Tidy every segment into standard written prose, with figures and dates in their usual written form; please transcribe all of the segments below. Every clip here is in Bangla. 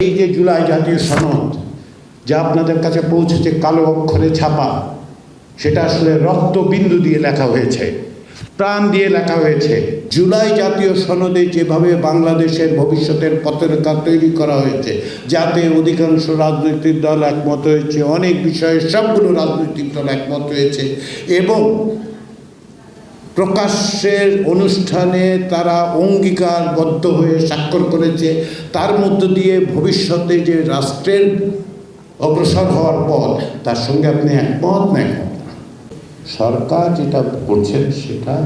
এই যে জুলাই জাতীয় সনদ যা আপনাদের কাছে পৌঁছেছে কালো অক্ষরে ছাপা, সেটা আসলে রক্তবিন্দু দিয়ে লেখা হয়েছে, প্রাণ দিয়ে লেখা হয়েছে। জুলাই জাতীয় সনদে যেভাবে বাংলাদেশের ভবিষ্যতের পথরেখা তৈরি করা হয়েছে, যাতে অধিকাংশ রাজনৈতিক দল একমত হয়েছে, অনেক বিষয়ে সবগুলো রাজনৈতিক দল একমত হয়েছে এবং প্রকাশ্যের অনুষ্ঠানে তারা অঙ্গীকারবদ্ধ হয়ে স্বাক্ষর করেছে, তার মধ্য দিয়ে ভবিষ্যতে যে রাষ্ট্রের অগ্রসর হওয়ার পথ, তার সঙ্গে আপনি একমত না। সরকার যেটা করছেন সেটা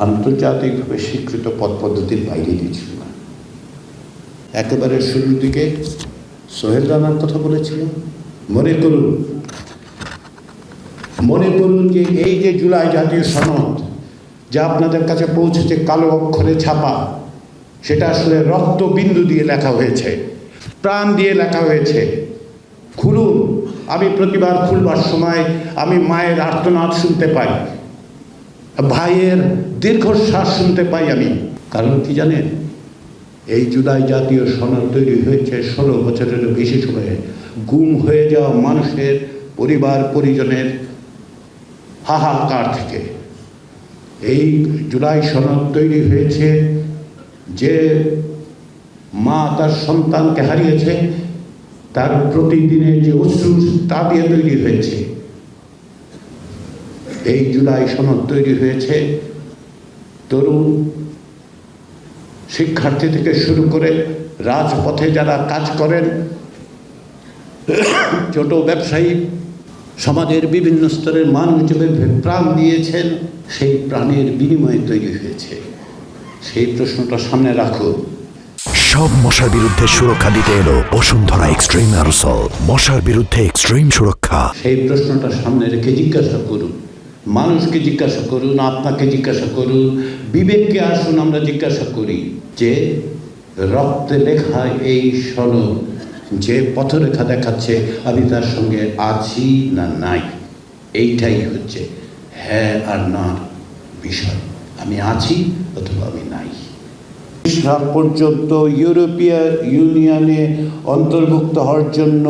আন্তর্জাতিকভাবে স্বীকৃত পথ পদ্ধতির বাইরে কিছু না। একেবারে শুরুর দিকে সোহেল রানার কথা বলেছিলেন, মনে করুন যে এই যে জুলাই জাতীয় সনদ যা আপনাদের কাছে পৌঁছেছে কালো অক্ষরে ছাপা, সেটা আসলে রক্তবিন্দু দিয়ে লেখা হয়েছে, প্রাণ দিয়ে লেখা হয়েছে। খুলুন, আমি প্রতিবার খুলবার সময় আমি মায়ের আর্তনাদ শুনতে পাই, ভাইয়ের দীর্ঘশ্বাস শুনতে পাই আমি। কারণ কি জানেন, এই জুলাই জাতীয় সনদ তৈরি হয়েছে 16 বছরেরও বেশি সময়ে গুম হয়ে যাওয়া মানুষের পরিবার পরিজনের হাহাকার থেকে। এই জুলাই সনদ তৈরি হয়েছে যে মা তার সন্তানকে হারিয়েছে, তার প্রতিদিনের যে অশ্রু, তা দিয়ে তৈরি হয়েছে। এই জুলাই সনদ তৈরি হয়েছে তরুণ শিক্ষার্থী থেকে শুরু করে রাজপথে যারা কাজ করেন, ছোট ব্যবসায়ী, সমাজের বিভিন্ন স্তরের মানুষ যেভাবে প্রাণ দিয়েছেন, সেই প্রাণের বিনিময়ে তৈরি হয়েছে। সেই প্রশ্নটা সামনে রাখুন। সব মশার বিরুদ্ধে সুরক্ষা দিতে এলো বসুন্ধরা এক্সট্রিম অ্যারোসল, মশার বিরুদ্ধে এক্সট্রিম সুরক্ষা। সেই প্রশ্নটা সামনে রেখে জিজ্ঞাসা করুন, মানুষকে জিজ্ঞাসা করুন, আপনাকে জিজ্ঞাসা করুন, বিবেককে আসুন আমরা জিজ্ঞাসা করি যে রক্তে লেখা এই সনদ যে পথরেখা দেখাচ্ছে, আমি তার সঙ্গে আছি না নাই। এইটাই হচ্ছে হ্যাঁ আর না বিষয়। আমি আছি অথবা আমি নাই। পর্যন্ত ইউরোপীয় ইউনিয়নে অন্তর্ভুক্ত হওয়ার জন্য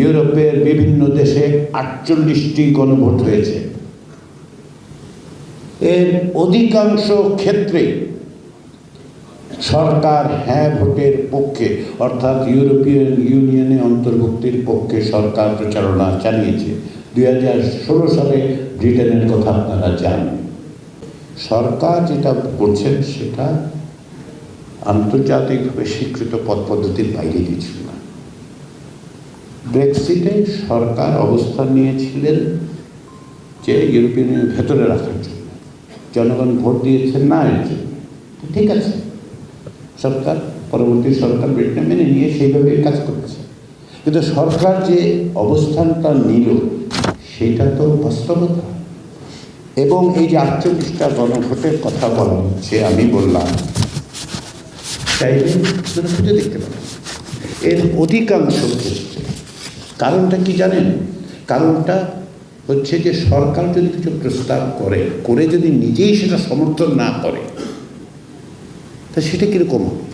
ইউরোপের বিভিন্ন দেশে 48টি গণভোট হয়েছে। এর অধিকাংশ ক্ষেত্রে সরকার হ্যাঁ ভোটের পক্ষে, অর্থাৎ ইউরোপীয় ইউনিয়নে অন্তর্ভুক্তির পক্ষে সরকার প্রচারণা চালিয়েছে। 2016 সালে ব্রিটেনের কথা আপনারা জানেন। সরকার যেটা করছেন সেটা আন্তর্জাতিকভাবে স্বীকৃত পথ পদ্ধতির বাইরে কিছু না। ব্রেক্সিটে সরকার অবস্থান নিয়েছিলেন যে ইউরোপিয়ান ইউনিয়নের ভেতরে রাখার জন্য, জনগণ ভোট দিয়েছেন না এর জন্য। ঠিক আছে, সরকার, পরবর্তী সরকার ব্রিটেনে মেনে নিয়ে সেইভাবে কাজ করছে। কিন্তু সরকার যে অবস্থানটা নিল সেইটা তো বাস্তবতা। এবং এই যে 48টা গণভোটের কথা বলা হচ্ছে, আমি বললাম চাইলে খুঁজে দেখতে পারেন, এর অধিকাংশ ক্ষেত্রে কারণটা কি জানেন? কারণটা হচ্ছে যে সরকার যদি কিছু প্রস্তাব করে যদি নিজেই সেটা সমর্থন না করে, তা সেটা কীরকম হবে?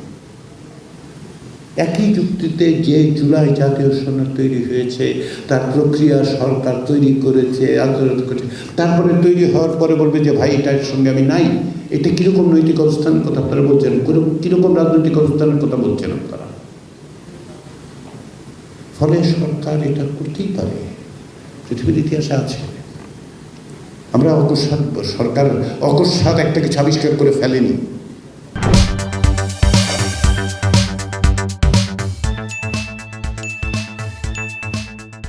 একই যুক্তিতে যে জুলাই জাতীয় সনদ তৈরি হয়েছে, তার প্রক্রিয়া সরকার তৈরি করেছে, আন্দোলন করেছে, তারপরে তৈরি হওয়ার পরে বলবে যে ভাই এটার সঙ্গে আমি নাই। এটা কীরকম নৈতিক অবস্থানের কথা আপনারা বলছেন? কীরকম রাজনৈতিক অবস্থানের কথা বলছেন আপনারা? ফলে সরকার এটা করতেই পারে, পৃথিবীর ইতিহাসে আছে। আমরা সরকার অকস্মাৎ একটা কিছু আবিষ্কার করে ফেলেনি।